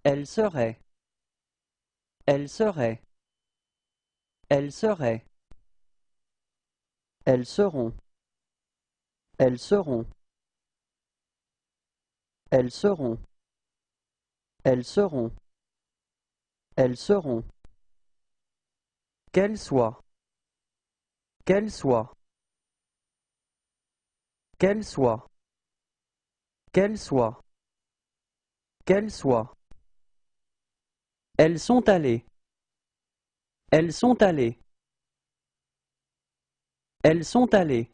Elle serait. Elle serait. Elle serait. Elles seront. Elles seront. Elles seront. Elles seront. Elles seront. Qu'elles soient. Qu'elles soient. Qu'elles soient. Qu'elles soient. Qu'elles soient. Elles sont allées. Elles sont allées. Elles sont allées.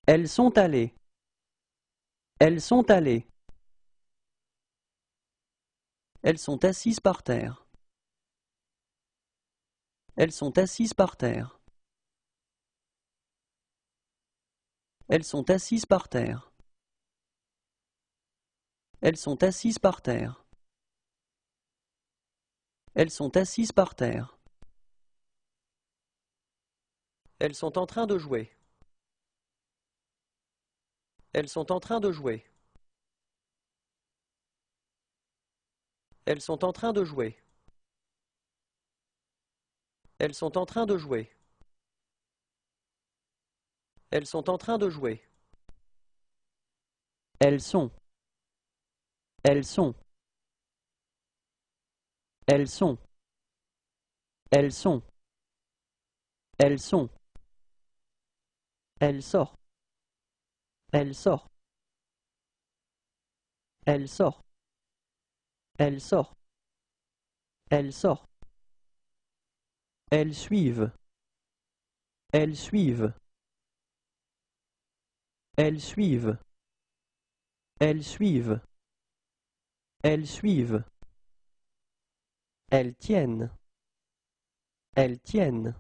Elles sont allées. Elles sont allées. Elles sont assises par terre. Elles sont assises par terre. Elles sont assises par terre. Elles sont assises par terre. Elles sont assises par terre. Elles sont en train de jouer. Elles sont en train de jouer. Elles sont en train de jouer. Elles sont en train de jouer. Elles sont en train de jouer. Elles sont. Elles sont. Elles sont. Elles sont. Elles sont. Elle sort. Elle sort. Elle sort. Elle sort. Elle sort. Elles suivent. Elles suivent. Elles suivent. Elles suivent. Elles suivent. Elles tiennent. Elles tiennent.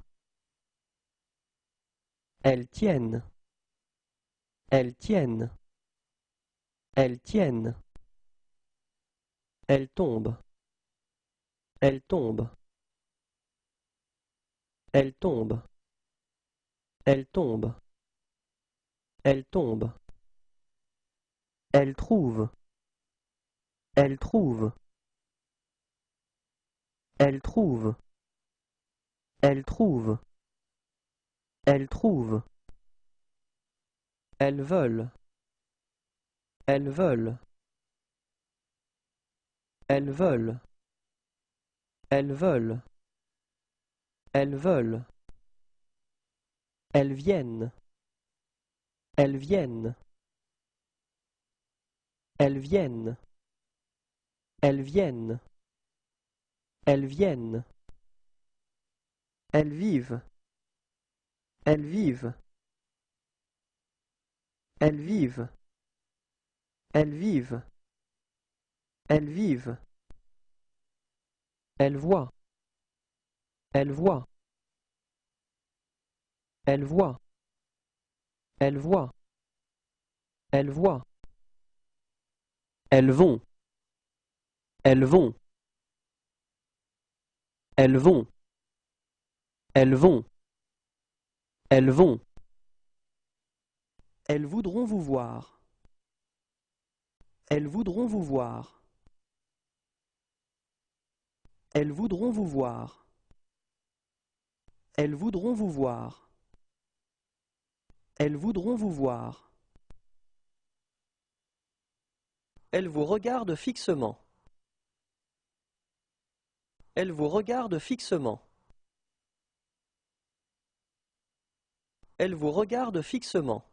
Elles tiennent. Elles tiennent. Elles tiennent. Elles tombent. Elles tombent. Elles tombent. Elles tombent. Elles tombent. Elles trouvent. Elles trouvent. Elles trouvent. Elles trouvent. Elles trouvent. Elles veulent. Elles veulent. Elles veulent. Elles veulent. Elles veulent. Elles viennent. Elles viennent. Elles viennent. Elles viennent. Elles viennent. Elles vivent. Elles vivent. Elles vivent. Elles vivent. Elles vivent. Elles voient. Elles voient. Elles voient. Elles voient. Elles voient. Elles vont. Elles vont. Elles vont. Elles vont. Elles vont. Elles voudront vous voir. Elles voudront vous voir. Elles voudront vous voir. Elles voudront vous voir. Elles voudront vous voir. Elles vous regardent fixement. Elles vous regardent fixement. Elles vous regardent fixement.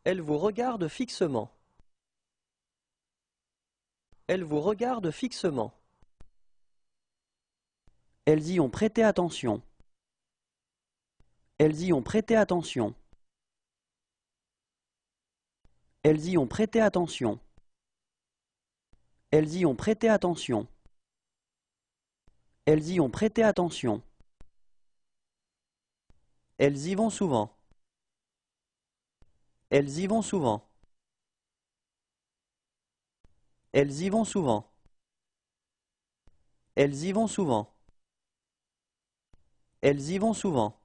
Elles vous regardent fixement. Elles vous regardent fixement. Elles y ont prêté attention. Elles y ont prêté attention. Elles y ont prêté attention. Elles y ont prêté attention. Elles y ont prêté attention. Elles y vont souvent. Elles y vont souvent. Elles y vont souvent. Elles y vont souvent. Elles y vont souvent.